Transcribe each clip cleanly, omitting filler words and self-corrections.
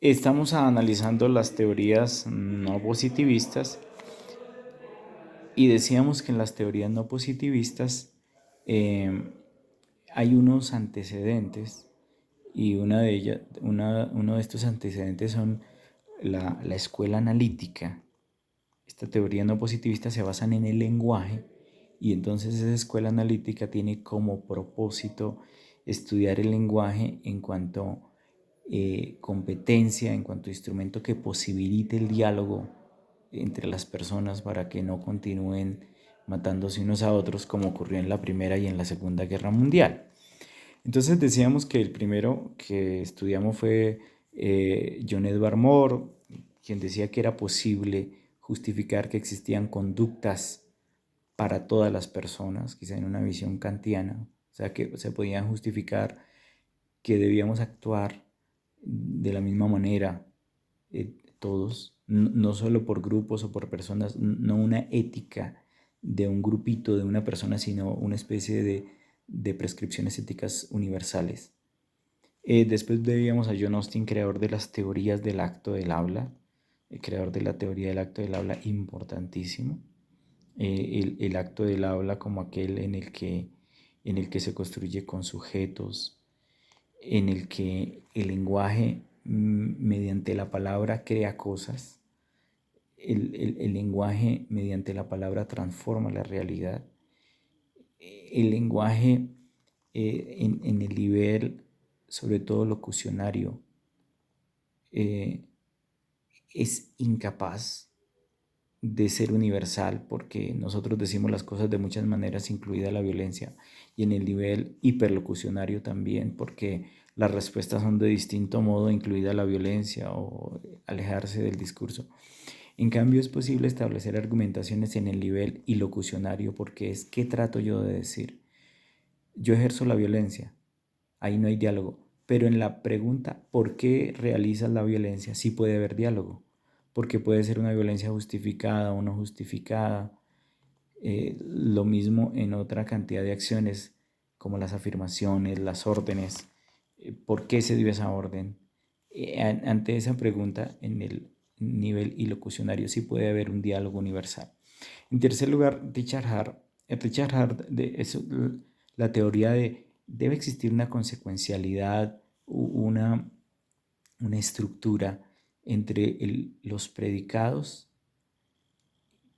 Estamos analizando las teorías no positivistas y decíamos que en las teorías no positivistas eh, hay unos antecedentes y uno de estos antecedentes son la escuela analítica. Esta teoría no positivista se basa en el lenguaje y entonces esa escuela analítica tiene como propósito estudiar el lenguaje en cuanto competencia, en cuanto a instrumento que posibilite el diálogo entre las personas para que no continúen matándose unos a otros como ocurrió en la Primera y en la Segunda Guerra Mundial. Entonces decíamos que el primero que estudiamos fue John Edward Moore, quien decía que era posible justificar que existían conductas para todas las personas, quizá en una visión kantiana, o sea que se podían justificar que debíamos actuar de la misma manera todos, no solo por grupos o por personas, no una ética de un grupito, de una persona, sino una especie de prescripciones éticas universales. Después debíamos a John Austin, creador de las teorías del acto del habla, creador de la teoría del acto del habla, importantísimo. El acto del habla como aquel en el que se construye con sujetos, en el que el lenguaje mediante la palabra crea cosas, el lenguaje mediante la palabra transforma la realidad, el lenguaje en el nivel, sobre todo locucionario, eh, es incapaz de ser universal porque nosotros decimos las cosas de muchas maneras, incluida la violencia, y en el nivel hiperlocucionario también, porque las respuestas son de distinto modo, incluida la violencia o alejarse del discurso. En cambio, es posible establecer argumentaciones en el nivel ilocucionario porque es ¿qué trato yo de decir? Yo ejerzo la violencia, ahí no hay diálogo. Pero en la pregunta, ¿por qué realizas la violencia? Sí puede haber diálogo, porque puede ser una violencia justificada o no justificada. Lo mismo en otra cantidad de acciones, como las afirmaciones, las órdenes. ¿Por qué se dio esa orden? Ante esa pregunta, en el nivel ilocucionario sí puede haber un diálogo universal. En tercer lugar, Richard Hart la teoría de debe existir una consecuencialidad, una estructura entre los predicados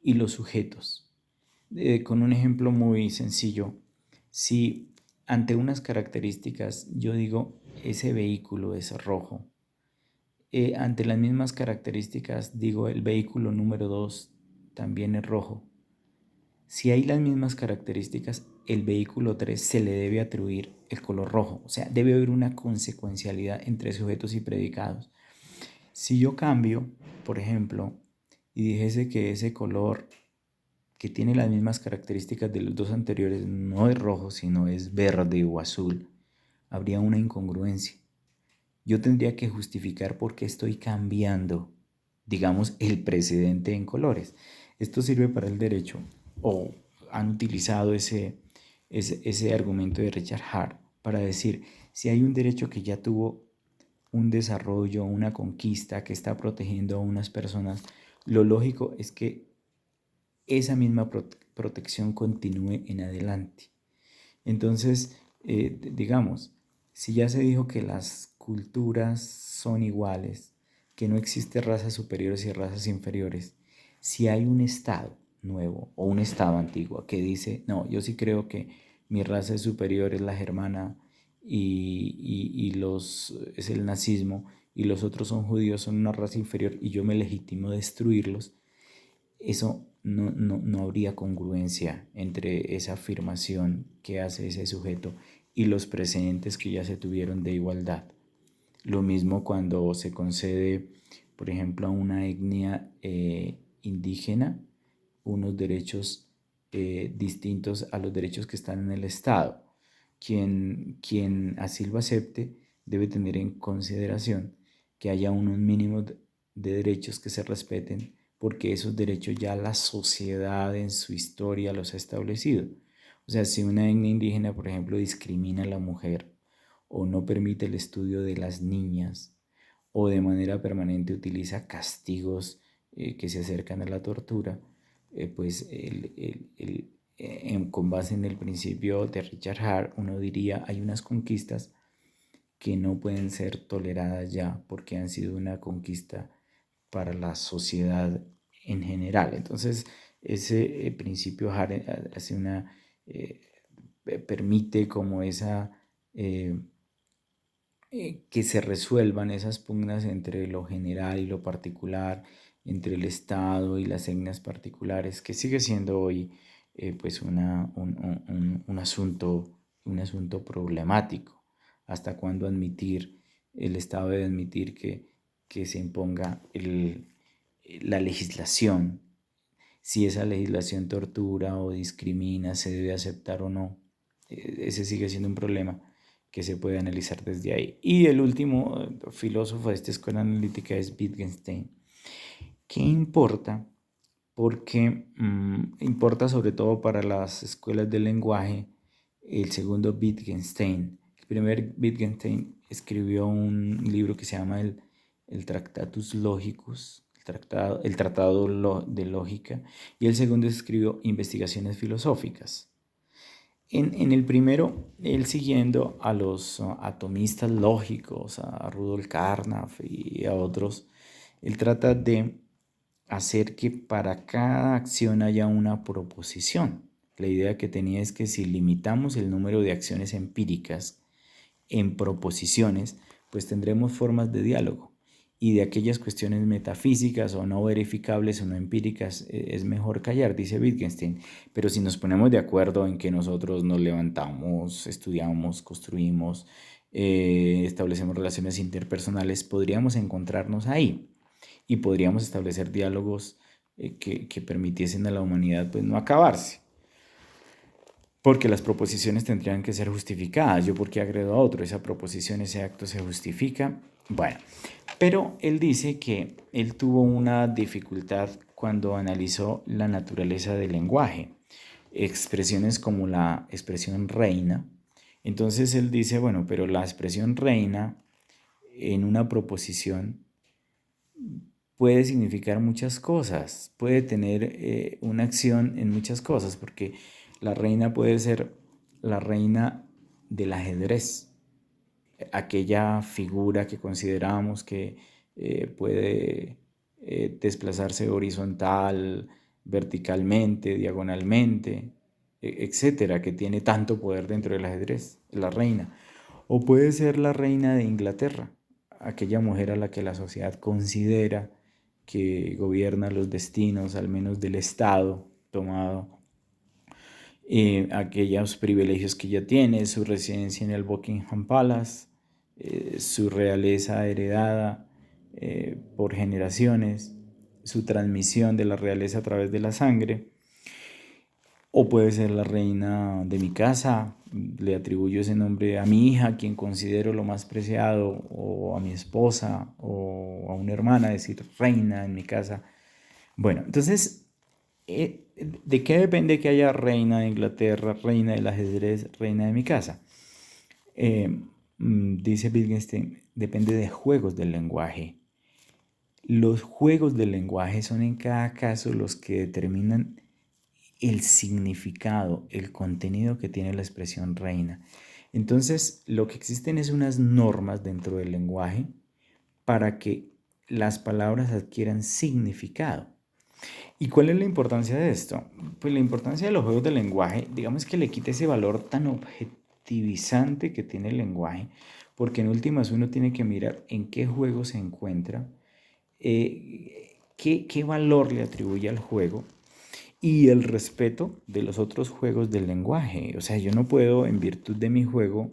y los sujetos. Con un ejemplo muy sencillo, si ante unas características yo digo ese vehículo es rojo, ante las mismas características digo el vehículo número 2 también es rojo. Si hay las mismas características, el vehículo 3 se le debe atribuir el color rojo. O sea, debe haber una consecuencialidad entre sujetos y predicados. Si yo cambio, por ejemplo, y dijese que ese color que tiene las mismas características de los dos anteriores no es rojo, sino es verde o azul, habría una incongruencia. Yo tendría que justificar por qué estoy cambiando, digamos, el precedente en colores. Esto sirve para el derecho, o han utilizado ese argumento de Richard Hart para decir, si hay un derecho que ya tuvo un desarrollo, una conquista que está protegiendo a unas personas, lo lógico es que esa misma protección continúe en adelante. Entonces, digamos, si ya se dijo que las culturas son iguales, que no existen razas superiores y razas inferiores, si hay un Estado nuevo o un Estado antiguo que dice, no, yo sí creo que mi raza es superior, es la germana es el nazismo y los otros son judíos, son una raza inferior y yo me legitimo destruirlos, eso no habría congruencia entre esa afirmación que hace ese sujeto y los precedentes que ya se tuvieron de igualdad. Lo mismo cuando se concede, por ejemplo, a una etnia indígena unos derechos distintos a los derechos que están en el Estado. Quien así lo acepte debe tener en consideración que haya unos mínimos de derechos que se respeten porque esos derechos ya la sociedad en su historia los ha establecido. O sea, si una etnia indígena, por ejemplo, discrimina a la mujer o no permite el estudio de las niñas o de manera permanente utiliza castigos que se acercan a la tortura, pues con base en el principio de Richard Hart, uno diría hay unas conquistas que no pueden ser toleradas ya porque han sido una conquista para la sociedad en general. Entonces, ese principio Hart hace eh, permite como eh, que se resuelvan esas pugnas entre lo general y lo particular, entre el Estado y las etnias particulares, que sigue siendo hoy pues un asunto problemático. ¿Hasta cuándo el Estado debe admitir que se imponga la legislación? Si esa legislación tortura o discrimina, se debe aceptar o no. Ese sigue siendo un problema que se puede analizar desde ahí. Y el último filósofo de esta escuela analítica es Wittgenstein. ¿Qué importa? Porque importa sobre todo para las escuelas del lenguaje el segundo Wittgenstein. El primer Wittgenstein escribió un libro que se llama el Tractatus Logicus, el Tratado de Lógica, y el segundo escribió Investigaciones Filosóficas. En el primero, él siguiendo a los atomistas lógicos, a Rudolf Carnap y a otros, él trata de hacer que para cada acción haya una proposición. La idea que tenía es que si limitamos el número de acciones empíricas en proposiciones, pues tendremos formas de diálogo. Y de aquellas cuestiones metafísicas o no verificables o no empíricas es mejor callar, dice Wittgenstein. Pero si nos ponemos de acuerdo en que nosotros nos levantamos, estudiamos, construimos, establecemos relaciones interpersonales, podríamos encontrarnos ahí y podríamos establecer diálogos que permitiesen a la humanidad pues no acabarse. Porque las proposiciones tendrían que ser justificadas. Yo porque agredo a otro, esa proposición, ese acto se justifica. Bueno, pero él dice que él tuvo una dificultad cuando analizó la naturaleza del lenguaje. Expresiones como la expresión reina. Entonces él dice, bueno, pero la expresión reina en una proposición puede significar muchas cosas, puede tener una acción en muchas cosas, porque la reina puede ser la reina del ajedrez, aquella figura que consideramos que puede desplazarse horizontal, verticalmente, diagonalmente, etcétera, que tiene tanto poder dentro del ajedrez, la reina. O puede ser la reina de Inglaterra, aquella mujer a la que la sociedad considera que gobierna los destinos, al menos del Estado, tomado aquellos privilegios que ella tiene, su residencia en el Buckingham Palace, su realeza heredada por generaciones, su transmisión de la realeza a través de la sangre. O puede ser la reina de mi casa, le atribuyo ese nombre a mi hija, quien considero lo más preciado, o a mi esposa, o a una hermana, decir reina en mi casa. Bueno, entonces, ¿de qué depende que haya reina de Inglaterra, reina del ajedrez, reina de mi casa? Dice Wittgenstein, depende de juegos del lenguaje. Los juegos del lenguaje son en cada caso los que determinan el significado, el contenido que tiene la expresión reina. Entonces, lo que existen es unas normas dentro del lenguaje para que las palabras adquieran significado. ¿Y cuál es la importancia de esto? Pues la importancia de los juegos del lenguaje, digamos que le quita ese valor tan objetivizante que tiene el lenguaje, porque en últimas uno tiene que mirar en qué juego se encuentra, qué valor le atribuye al juego y el respeto de los otros juegos del lenguaje. O sea, yo no puedo, en virtud de mi juego,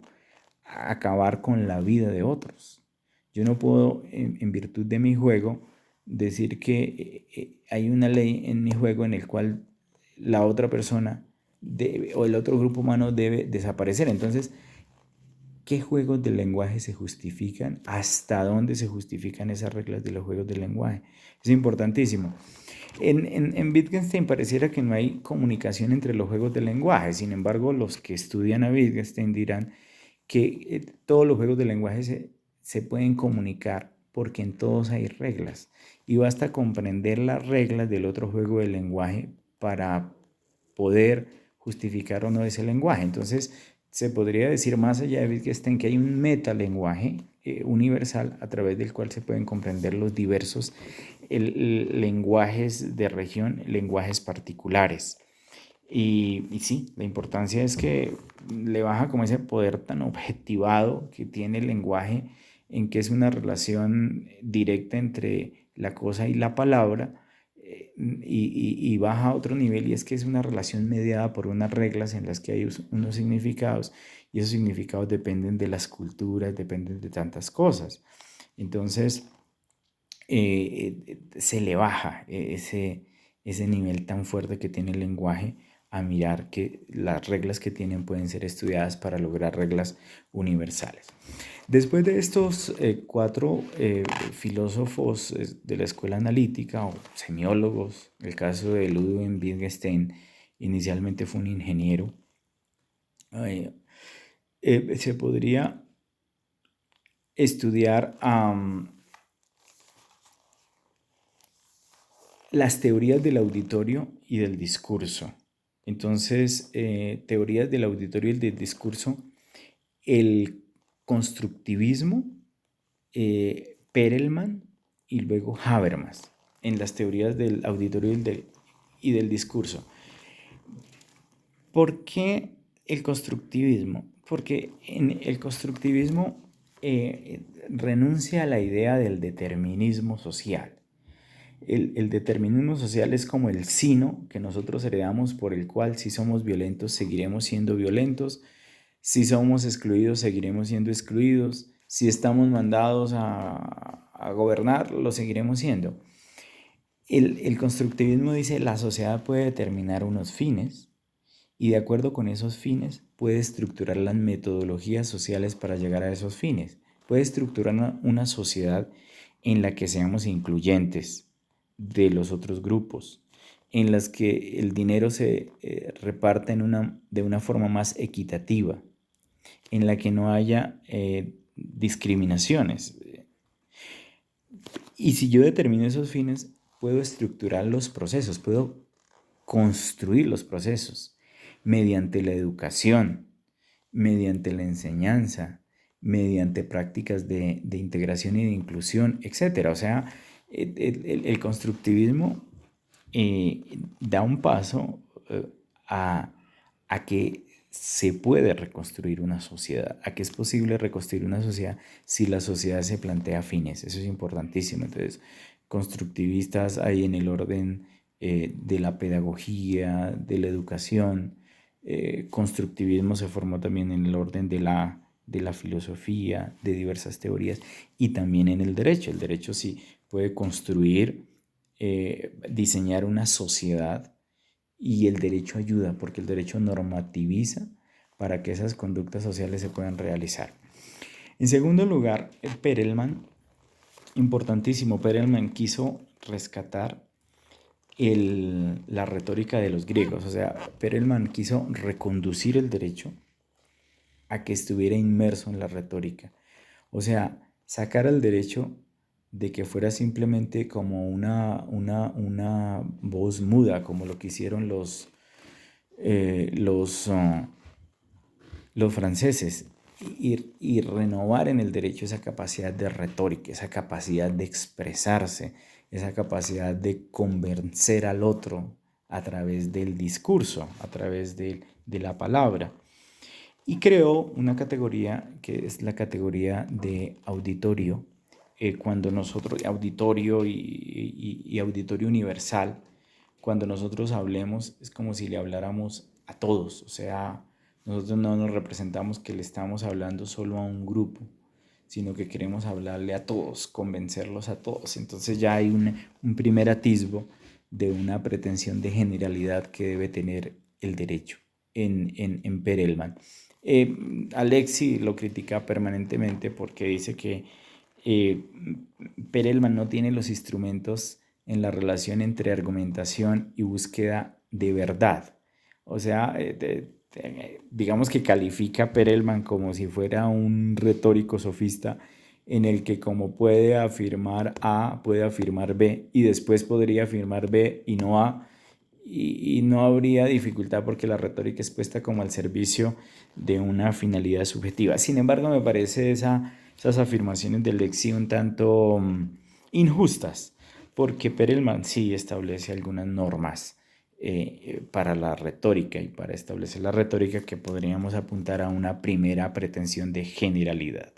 acabar con la vida de otros. Yo no puedo, en virtud de mi juego, decir que hay una ley en mi juego en el cual la otra persona debe, o el otro grupo humano debe desaparecer. Entonces, ¿qué juegos del lenguaje se justifican? ¿Hasta dónde se justifican esas reglas de los juegos del lenguaje? Es importantísimo. En Wittgenstein pareciera que no hay comunicación entre los juegos del lenguaje. Sin embargo, los que estudian a Wittgenstein dirán que todos los juegos del lenguaje se pueden comunicar porque en todos hay reglas y basta comprender las reglas del otro juego del lenguaje para poder justificar o no ese lenguaje. Entonces, se podría decir más allá de Wittgenstein que hay un metalenguaje universal a través del cual se pueden comprender los diversos lenguajes de región, lenguajes particulares. Y sí, la importancia es que le baja como ese poder tan objetivado que tiene el lenguaje, en que es una relación directa entre la cosa y la palabra, y baja a otro nivel, y es que es una relación mediada por unas reglas en las que hay unos significados, y esos significados dependen de las culturas, dependen de tantas cosas. Entonces, se le baja ese nivel tan fuerte que tiene el lenguaje a mirar que las reglas que tienen pueden ser estudiadas para lograr reglas universales. Después de estos cuatro filósofos de la escuela analítica o semiólogos, el caso de Ludwig Wittgenstein inicialmente fue un ingeniero, se podría estudiar las teorías del auditorio y del discurso. Entonces, teorías del auditorio y del discurso, el constructivismo, Perelman y luego Habermas, en las teorías del auditorio y del discurso. ¿Por qué el constructivismo? Porque en el constructivismo renuncia a la idea del determinismo social. El determinismo social es como el sino que nosotros heredamos por el cual si somos violentos seguiremos siendo violentos, si somos excluidos seguiremos siendo excluidos, si estamos mandados a gobernar lo seguiremos siendo. El constructivismo dice la sociedad puede determinar unos fines y de acuerdo con esos fines puede estructurar las metodologías sociales para llegar a esos fines. Puede estructurar una sociedad en la que seamos incluyentes de los otros grupos, en las que el dinero se reparta de una forma más equitativa, en la que no haya discriminaciones. Y si yo determino esos fines, puedo estructurar los procesos, puedo construir los procesos mediante la educación, mediante la enseñanza, mediante prácticas de integración y de inclusión, etc. O sea, el constructivismo da un paso a que se puede reconstruir una sociedad, a que es posible reconstruir una sociedad si la sociedad se plantea fines. Eso es importantísimo. Entonces, constructivistas hay en el orden de la pedagogía, de la educación. Constructivismo se formó también en el orden de la filosofía, de diversas teorías y también en el derecho. El derecho sí puede construir, diseñar una sociedad y el derecho ayuda porque el derecho normativiza para que esas conductas sociales se puedan realizar. En segundo lugar, Perelman, importantísimo, Perelman quiso rescatar la retórica de los griegos, o sea, Perelman quiso reconducir el derecho a que estuviera inmerso en la retórica, o sea, sacar al derecho de que fuera simplemente como una voz muda, como lo que hicieron los franceses, y renovar en el derecho esa capacidad de retórica, esa capacidad de expresarse, esa capacidad de convencer al otro a través del discurso, a través de la palabra. Y creó una categoría que es la categoría de auditorio, cuando nosotros, auditorio y auditorio universal, cuando nosotros hablemos es como si le habláramos a todos, o sea, nosotros no nos representamos que le estamos hablando solo a un grupo, sino que queremos hablarle a todos, convencerlos a todos. Entonces ya hay un primer atisbo de una pretensión de generalidad que debe tener el derecho en Perelman. Alexi lo critica permanentemente porque dice que Perelman no tiene los instrumentos en la relación entre argumentación y búsqueda de verdad. O sea, digamos que califica a Perelman como si fuera un retórico sofista en el que como puede afirmar A, puede afirmar B, y después podría afirmar B y no A, y no habría dificultad porque la retórica es puesta como al servicio de una finalidad subjetiva. Sin embargo, me parece esas afirmaciones del Lexi un tanto injustas, porque Perelman sí establece algunas normas para la retórica y para establecer la retórica que podríamos apuntar a una primera pretensión de generalidad.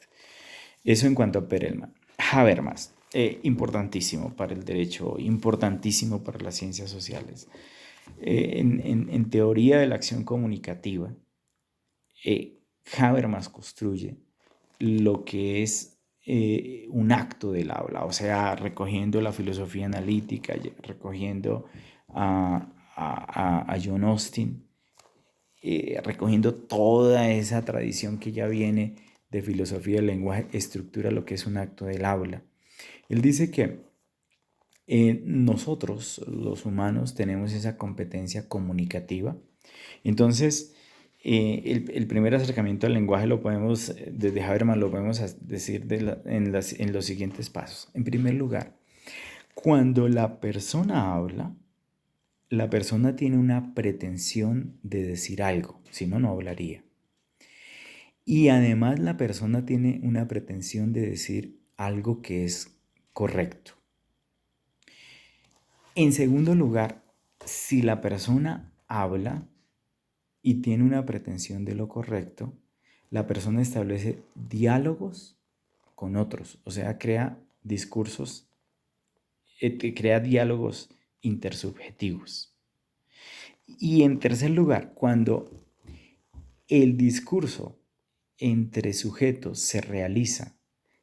Eso en cuanto a Perelman. Habermas, importantísimo para el derecho, importantísimo para las ciencias sociales. En teoría de la acción comunicativa, Habermas construye lo que es un acto del habla, o sea, recogiendo la filosofía analítica, recogiendo a John Austin, recogiendo toda esa tradición que ya viene de filosofía del lenguaje, estructura lo que es un acto del habla. Él dice que nosotros, los humanos, tenemos esa competencia comunicativa. Entonces, el primer acercamiento al lenguaje lo podemos, desde Habermas, lo podemos decir en los siguientes pasos. En primer lugar, cuando la persona habla, la persona tiene una pretensión de decir algo, si no, no hablaría. Y además la persona tiene una pretensión de decir algo que es correcto. En segundo lugar, si la persona habla y tiene una pretensión de lo correcto, la persona establece diálogos con otros, o sea, crea discursos, crea diálogos intersubjetivos. Y en tercer lugar, cuando el discurso entre sujetos se realiza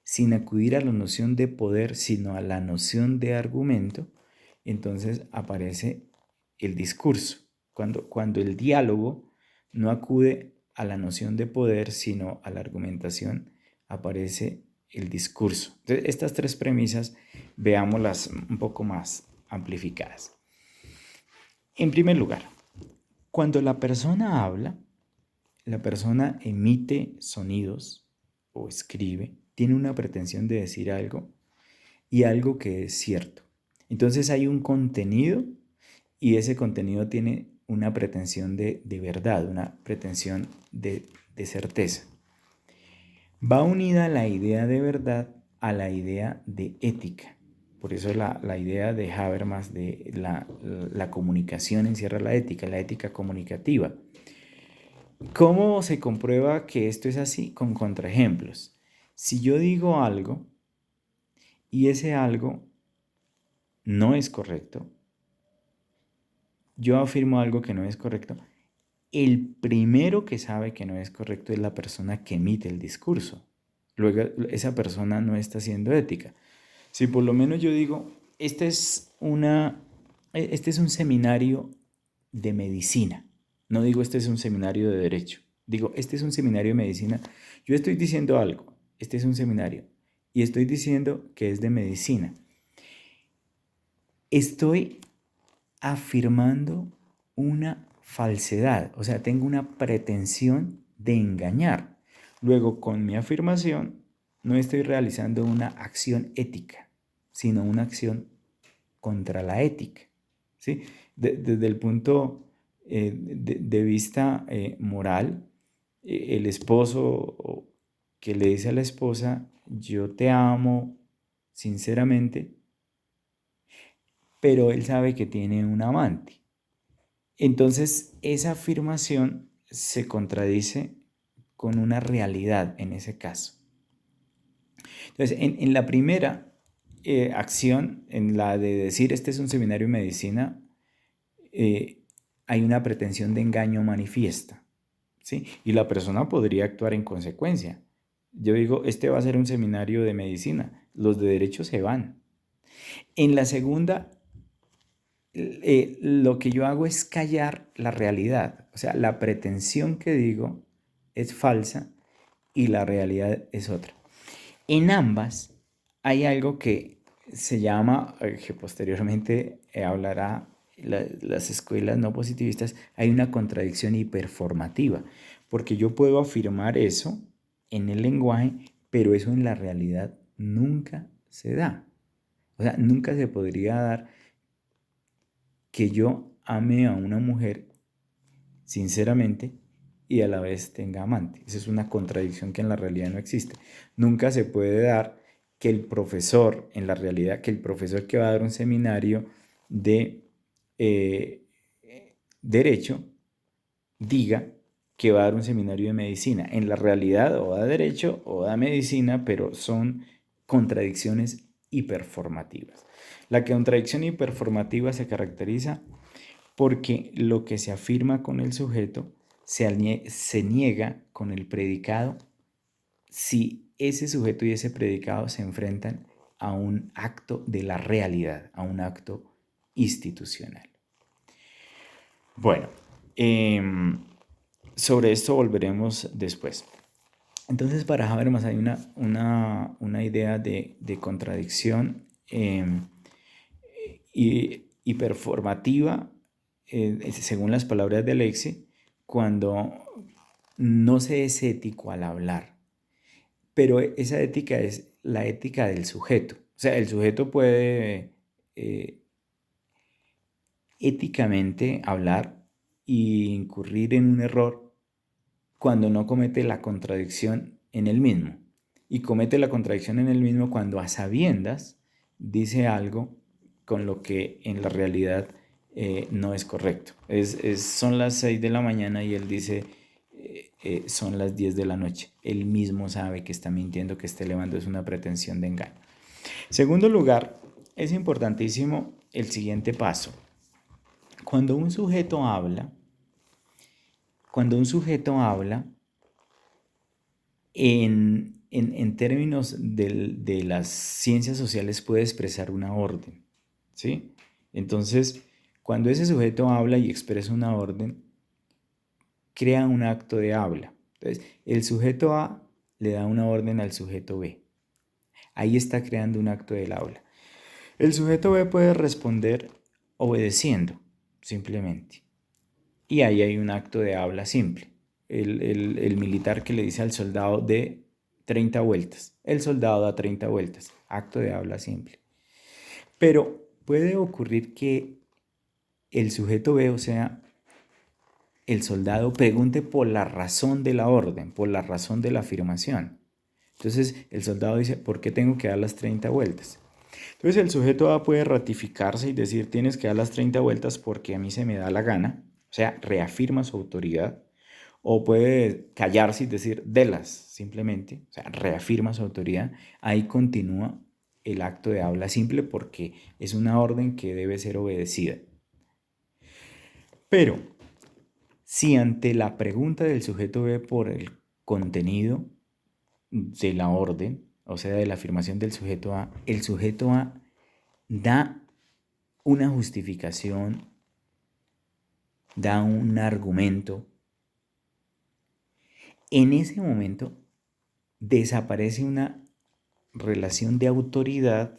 sin acudir a la noción de poder, sino a la noción de argumento, entonces aparece el discurso. Cuando el diálogo no acude a la noción de poder, sino a la argumentación, aparece el discurso. Entonces, estas tres premisas, veámoslas un poco más amplificadas. En primer lugar, cuando la persona habla, la persona emite sonidos o escribe, tiene una pretensión de decir algo y algo que es cierto. Entonces hay un contenido y ese contenido tiene una pretensión de verdad, una pretensión de certeza. Va unida la idea de verdad a la idea de ética. Por eso la idea de Habermas de la comunicación encierra la ética comunicativa. ¿Cómo se comprueba que esto es así? Con contraejemplos. Si yo digo algo y ese algo no es correcto, yo afirmo algo que no es correcto, el primero que sabe que no es correcto es la persona que emite el discurso. Luego, esa persona no está siendo ética. Si por lo menos yo digo, este es un seminario de medicina, no digo este es un seminario de derecho, digo este es un seminario de medicina, yo estoy diciendo algo, este es un seminario, y estoy diciendo que es de medicina. Estoy afirmando una falsedad, o sea, tengo una pretensión de engañar. Luego, con mi afirmación, no estoy realizando una acción ética, sino una acción contra la ética. ¿Sí? Desde el punto de vista moral, el esposo que le dice a la esposa, yo te amo sinceramente, pero él sabe que tiene un amante. Entonces, esa afirmación se contradice con una realidad en ese caso. Entonces, en la primera acción, en la de decir este es un seminario de medicina, hay una pretensión de engaño manifiesta, ¿sí? Y la persona podría actuar en consecuencia. Yo digo, este va a ser un seminario de medicina, los de derecho se van. En la segunda, lo que yo hago es callar la realidad, o sea, la pretensión que digo es falsa y la realidad es otra. En ambas hay algo que se llama, que posteriormente hablará las escuelas no positivistas, hay una contradicción hiperformativa, porque yo puedo afirmar eso en el lenguaje, pero eso en la realidad nunca se da. O sea, nunca se podría dar que yo ame a una mujer sinceramente y a la vez tenga amante. Esa es una contradicción que en la realidad no existe. Nunca se puede dar que el profesor, en la realidad, que el profesor que va a dar un seminario de eh, derecho diga que va a dar un seminario de medicina. En la realidad o da derecho o da medicina, pero son contradicciones hiperformativas. La contradicción hiperformativa se caracteriza porque lo que se afirma con el sujeto se niega con el predicado si ese sujeto y ese predicado se enfrentan a un acto de la realidad, a un acto institucional. Bueno, sobre esto volveremos después. Entonces, para Habermas hay una idea de contradicción hiperformativa, según las palabras de Alexi, cuando no se es ético al hablar. Pero esa ética es la ética del sujeto. O sea, el sujeto puede éticamente hablar e incurrir en un error cuando no comete la contradicción en él mismo. Y comete la contradicción en él mismo cuando a sabiendas dice algo con lo que en la realidad no es correcto. Son las 6 de la mañana y él dice son las 10 de la noche. Él mismo sabe que está mintiendo, que está elevando, es una pretensión de engaño. Segundo lugar, es importantísimo el siguiente paso. Cuando un sujeto habla en términos de las ciencias sociales puede expresar una orden, ¿sí? Entonces, cuando ese sujeto habla y expresa una orden, crea un acto de habla. Entonces, el sujeto A le da una orden al sujeto B. Ahí está creando un acto del habla. El sujeto B puede responder obedeciendo, simplemente. Y ahí hay un acto de habla simple. El militar que le dice al soldado de 30 vueltas. El soldado da 30 vueltas. Acto de habla simple. Pero puede ocurrir que el sujeto B, o sea, el soldado, pregunte por la razón de la orden, por la razón de la afirmación. Entonces el soldado dice, ¿por qué tengo que dar las 30 vueltas? Entonces el sujeto A puede ratificarse y decir, tienes que dar las 30 vueltas porque a mí se me da la gana. O sea, reafirma su autoridad. O puede callarse y decir, delas, simplemente. O sea, reafirma su autoridad. Ahí continúa el acto de habla simple porque es una orden que debe ser obedecida. Pero, si ante la pregunta del sujeto B por el contenido de la orden, o sea, de la afirmación del sujeto A, el sujeto A da una justificación, da un argumento, en ese momento desaparece una relación de autoridad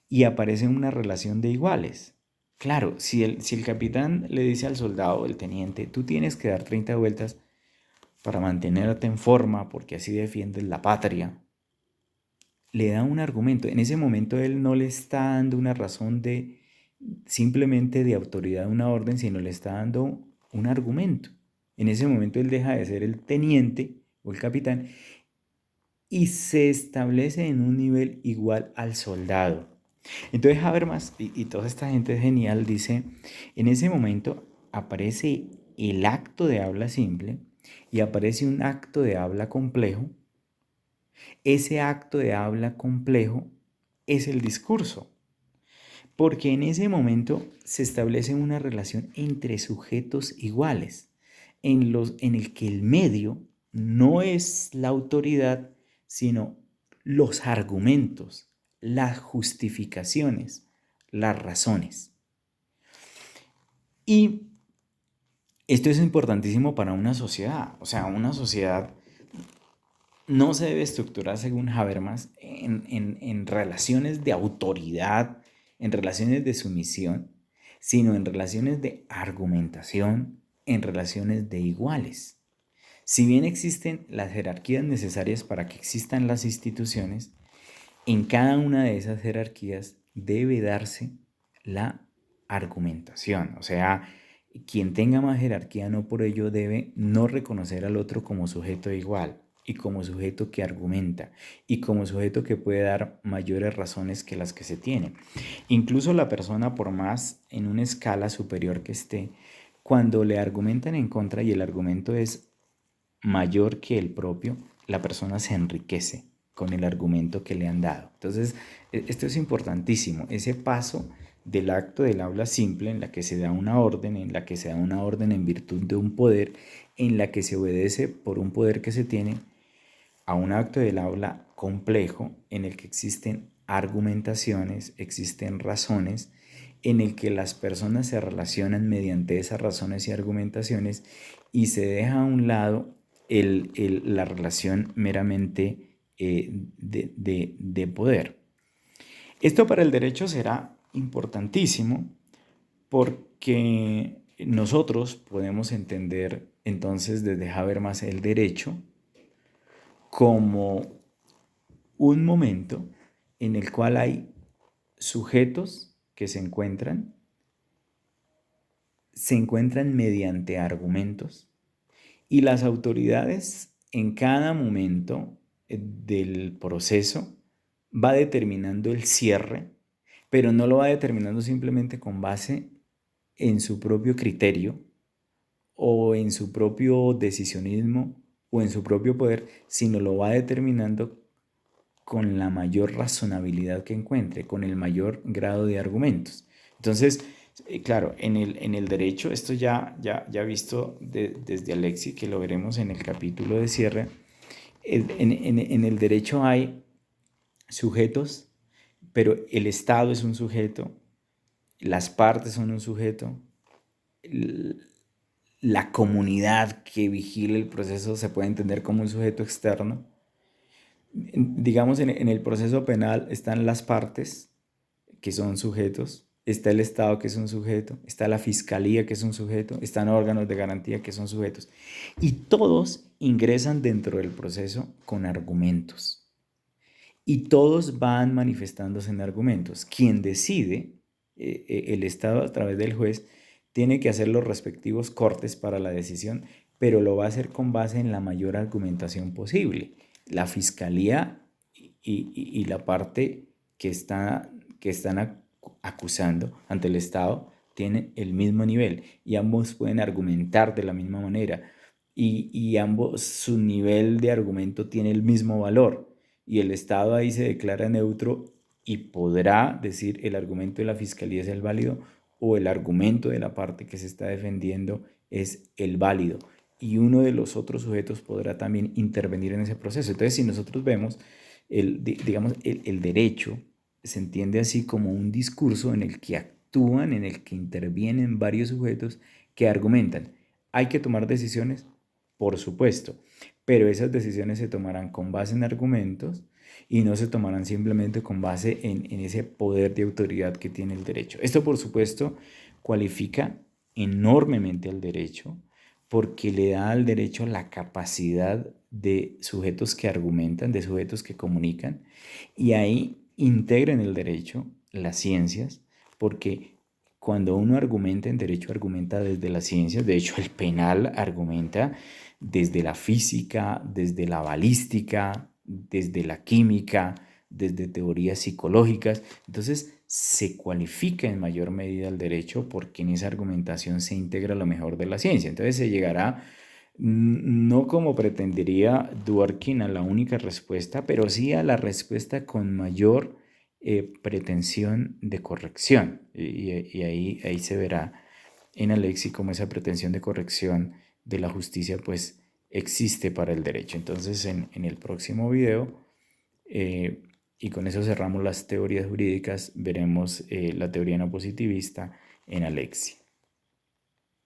y aparece una relación de iguales. Claro, si el capitán le dice al soldado, el teniente, tú tienes que dar 30 vueltas para mantenerte en forma porque así defiendes la patria, le da un argumento. En ese momento él no le está dando una razón de simplemente de autoridad a una orden, sino le está dando un argumento. En ese momento él deja de ser el teniente o el capitán y se establece en un nivel igual al soldado. Entonces Habermas y toda esta gente genial dice, en ese momento aparece el acto de habla simple y aparece un acto de habla complejo. Ese acto de habla complejo es el discurso, porque en ese momento se establece una relación entre sujetos iguales, en el que el medio no es la autoridad, sino los argumentos, las justificaciones, las razones. Y esto es importantísimo para una sociedad. O sea, una sociedad no se debe estructurar, según Habermas, en relaciones de autoridad, en relaciones de sumisión, sino en relaciones de argumentación, en relaciones de iguales. Si bien existen las jerarquías necesarias para que existan las instituciones, en cada una de esas jerarquías debe darse la argumentación. O sea, quien tenga más jerarquía no por ello debe no reconocer al otro como sujeto igual y como sujeto que argumenta y como sujeto que puede dar mayores razones que las que se tienen. Incluso la persona, por más en una escala superior que esté, cuando le argumentan en contra y el argumento es mayor que el propio, la persona se enriquece con el argumento que le han dado. Entonces, esto es importantísimo, ese paso del acto del habla simple en la que se da una orden, en la que se da una orden en virtud de un poder, en la que se obedece por un poder que se tiene, a un acto del habla complejo en el que existen argumentaciones, existen razones, en el que las personas se relacionan mediante esas razones y argumentaciones y se deja a un lado la relación meramente de poder. Esto para el derecho será importantísimo porque nosotros podemos entender entonces desde Habermas el derecho como un momento en el cual hay sujetos que se encuentran mediante argumentos y las autoridades en cada momento del proceso va determinando el cierre, pero no lo va determinando simplemente con base en su propio criterio o en su propio decisionismo o en su propio poder, sino lo va determinando con la mayor razonabilidad que encuentre, con el mayor grado de argumentos. Entonces, claro, en el derecho, esto ya visto desde Alexi, que lo veremos en el capítulo de cierre, en el derecho hay sujetos, pero el Estado es un sujeto, las partes son un sujeto, la comunidad que vigila el proceso se puede entender como un sujeto externo. Digamos, en el proceso penal están las partes, que son sujetos, está el Estado, que es un sujeto, está la Fiscalía, que es un sujeto, están órganos de garantía, que son sujetos. Y todos ingresan dentro del proceso con argumentos. Y todos van manifestándose en argumentos. Quien decide, el Estado a través del juez, tiene que hacer los respectivos cortes para la decisión, pero lo va a hacer con base en la mayor argumentación posible. La Fiscalía y la parte que están acusando ante el Estado tienen el mismo nivel y ambos pueden argumentar de la misma manera y ambos su nivel de argumento tiene el mismo valor y el Estado ahí se declara neutro y podrá decir el argumento de la Fiscalía es el válido o el argumento de la parte que se está defendiendo es el válido y uno de los otros sujetos podrá también intervenir en ese proceso. Entonces, si nosotros vemos, digamos, el derecho se entiende así como un discurso en el que actúan, en el que intervienen varios sujetos que argumentan. ¿Hay que tomar decisiones? Por supuesto, pero esas decisiones se tomarán con base en argumentos y no se tomarán simplemente con base en ese poder de autoridad que tiene el derecho. Esto, por supuesto, cualifica enormemente al derecho porque le da al derecho la capacidad de sujetos que argumentan, de sujetos que comunican, y ahí integra en el derecho las ciencias, porque cuando uno argumenta en derecho, argumenta desde las ciencias. De hecho, el penal argumenta desde la física, desde la balística, desde la química, desde teorías psicológicas. Entonces, se cualifica en mayor medida el derecho porque en esa argumentación se integra lo mejor de la ciencia. Entonces, se llegará no como pretendería Dworkin a la única respuesta, pero sí a la respuesta con mayor pretensión de corrección. Y ahí se verá en Alexi cómo esa pretensión de corrección de la justicia pues existe para el derecho. Entonces en el próximo video, y con eso cerramos las teorías jurídicas, veremos la teoría no positivista en Alexi.